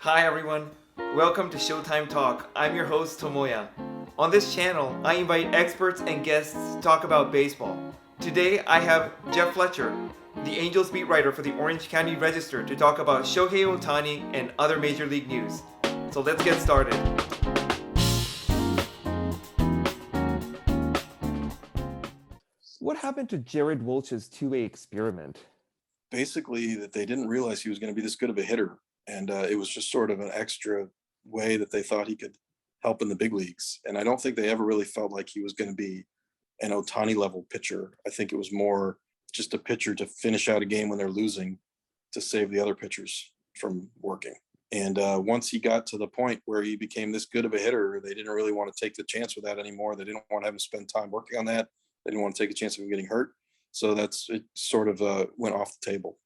Hi everyone, welcome to Showtime Talk. I'm your host Tomoya. On this channel, I invite experts and guests to talk about baseball. Today I have Jeff Fletcher, the Angels beat writer for the Orange County Register, to talk about Shohei Ohtani and other major league news. So let's get started. What happened to Jared Walsh's two-way experiment? Basically, that they didn't realize he was going to be this good of a hitter. And it was just sort of an extra way that they thought he could help in the big leagues. And I don't think they ever really felt like he was going to be an Ohtani level pitcher. I think it was more just a pitcher to finish out a game when they're losing to save the other pitchers from working. And once he got to the point where he became this good of a hitter, they didn't really want to take the chance with that anymore. They didn't want to have him spend time working on that. They didn't want to take a chance of him getting hurt. So it sort of went off the table.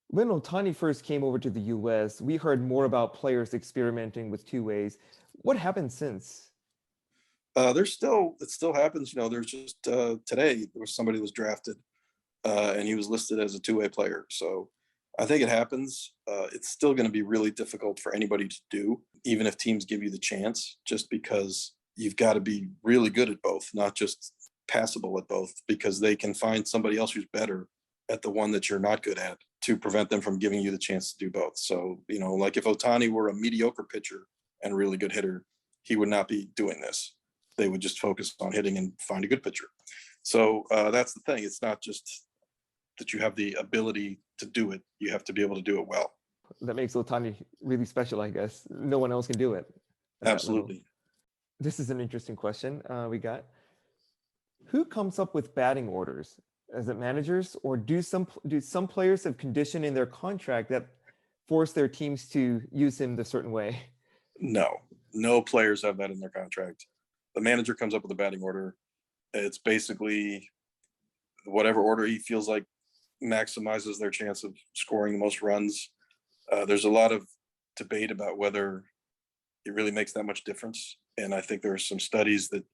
When Ohtani first came over to the U.S., we heard more about players experimenting with two ways. What happened since? It still happens. There's just today there was somebody who was drafted and he was listed as a two-way player. So I think it happens. It's still going to be really difficult for anybody to do, even if teams give you the chance, just because you've got to be really good at both, not just passable at both, because they can find somebody else who's better at the one that you're not good at to prevent them from giving you the chance to do both. So, like if Ohtani were a mediocre pitcher and a really good hitter, he would not be doing this. They would just focus on hitting and find a good pitcher. So that's the thing. It's not just that you have the ability to do it. You have to be able to do it well. That makes Ohtani really special, I guess. No one else can do it. Absolutely. This is an interesting question we got. Who comes up with batting orders? Is it managers, or do some players have condition in their contract that force their teams to use him the certain way? No players have that in their contract. The manager comes up with a batting order. It's basically whatever order he feels like maximizes their chance of scoring the most runs. There's a lot of debate about whether it really makes that much difference. And I think there are some studies that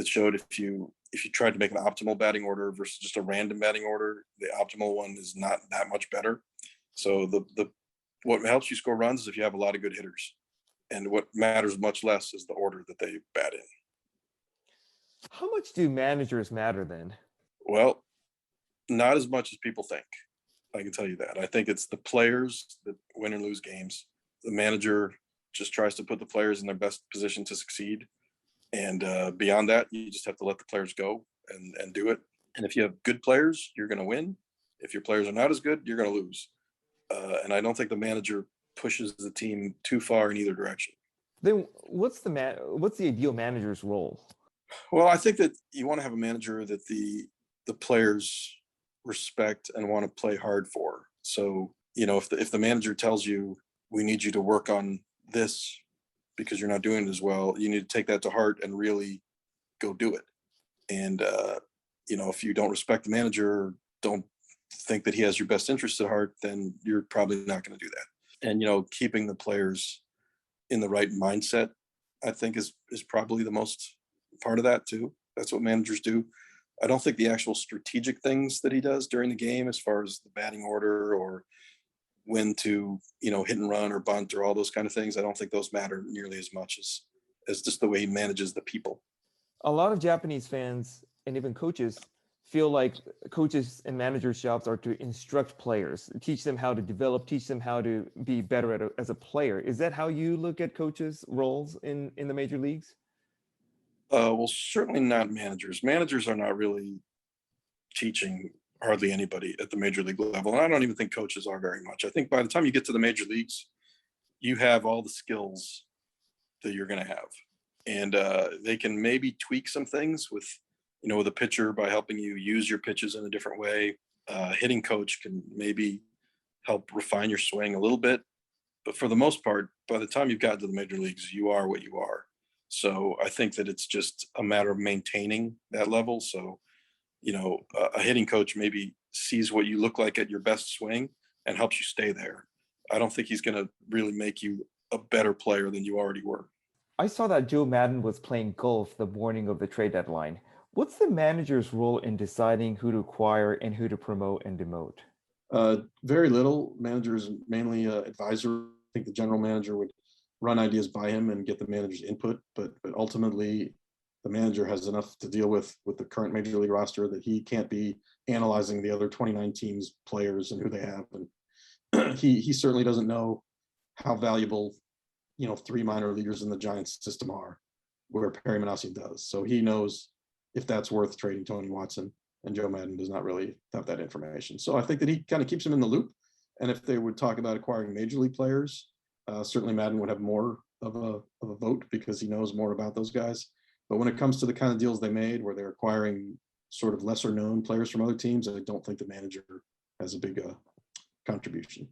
showed if you tried to make an optimal batting order versus just a random batting order, the optimal one is not that much better. So what helps you score runs is if you have a lot of good hitters, and what matters much less is the order that they bat in. How much do managers matter then? Well, not as much as people think. I can tell you that. I think it's the players that win and lose games. The manager just tries to put the players in their best position to succeed. And beyond that, you just have to let the players go and do it. And if you have good players, you're going to win. If your players are not as good, you're going to lose. And I don't think the manager pushes the team too far in either direction. Then what's the ideal manager's role? Well, I think that you want to have a manager that the players respect and want to play hard for. So, if the manager tells you, we need you to work on this because you're not doing it as well, you need to take that to heart and really go do it. And, if you don't respect the manager, don't think that he has your best interest at heart, then you're probably not going to do that. And, keeping the players in the right mindset, I think is probably the most part of that too. That's what managers do. I don't think the actual strategic things that he does during the game, as far as the batting order or when to, hit and run or bunt or all those kind of things, I don't think those matter nearly as much as just the way he manages the people. A lot of Japanese fans and even coaches feel like coaches and managers' jobs are to instruct players, teach them how to develop, teach them how to be better as a player. Is that how you look at coaches' roles in the major leagues? Well, certainly not managers. Managers are not really teaching hardly anybody at the major league level. And I don't even think coaches are very much. I think by the time you get to the major leagues, you have all the skills that you're going to have. And they can maybe tweak some things with a pitcher by helping you use your pitches in a different way. Hitting coach can maybe help refine your swing a little bit. But for the most part, by the time you've gotten to the major leagues, you are what you are. So I think that it's just a matter of maintaining that level. So a hitting coach maybe sees what you look like at your best swing and helps you stay there. I don't think he's going to really make you a better player than you already were. I saw that Joe Madden was playing golf the morning of the trade deadline. What's the manager's role in deciding who to acquire and who to promote and demote? Very little. Manager is mainly advisory think the general manager would run ideas by him and get the manager's input, but ultimately the manager has enough to deal with the current major league roster that he can't be analyzing the other 29 teams, players, and who they have. And he certainly doesn't know how valuable, 3 minor leaguers in the Giants system are, where Perry Minasian does. So he knows if that's worth trading Tony Watson, and Joe Maddon does not really have that information. So I think that he kind of keeps him in the loop. And if they would talk about acquiring major league players, certainly Maddon would have more of a vote because he knows more about those guys. But when it comes to the kind of deals they made where they're acquiring sort of lesser known players from other teams, I don't think the manager has a big contribution.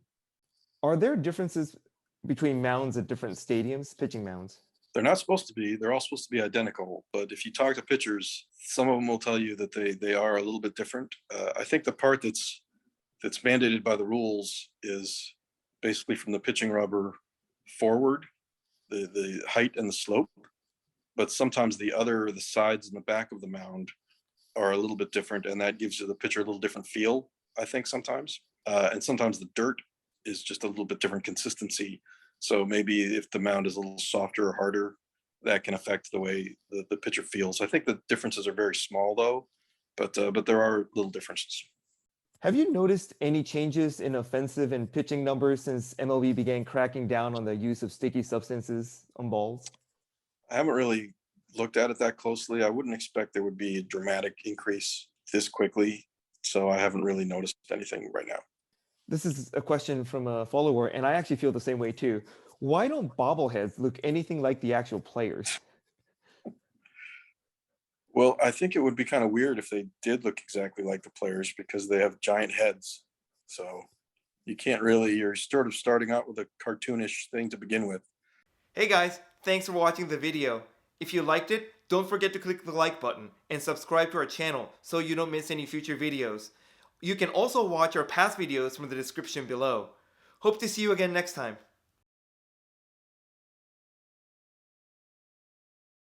Are there differences between mounds at different stadiums, pitching mounds? They're not supposed to be. They're all supposed to be identical. But if you talk to pitchers, some of them will tell you that they are a little bit different. I think the part that's mandated by the rules is basically from the pitching rubber forward, the height and the slope. But sometimes the sides and the back of the mound are a little bit different, and that gives you the pitcher a little different feel, I think, sometimes. And sometimes the dirt is just a little bit different consistency. So maybe if the mound is a little softer or harder, that can affect the way the pitcher feels. I think the differences are very small, though, but there are little differences. Have you noticed any changes in offensive and pitching numbers since MLB began cracking down on the use of sticky substances on balls? I haven't really looked at it that closely. I wouldn't expect there would be a dramatic increase this quickly. So I haven't really noticed anything right now. This is a question from a follower, and I actually feel the same way too. Why don't bobbleheads look anything like the actual players? Well, I think it would be kind of weird if they did look exactly like the players because they have giant heads. So you're sort of starting out with a cartoonish thing to begin with. Hey guys, thanks for watching the video. If you liked it, don't forget to click the like button and subscribe to our channel so you don't miss any future videos. You can also watch our past videos from the description below. Hope to see you again next time.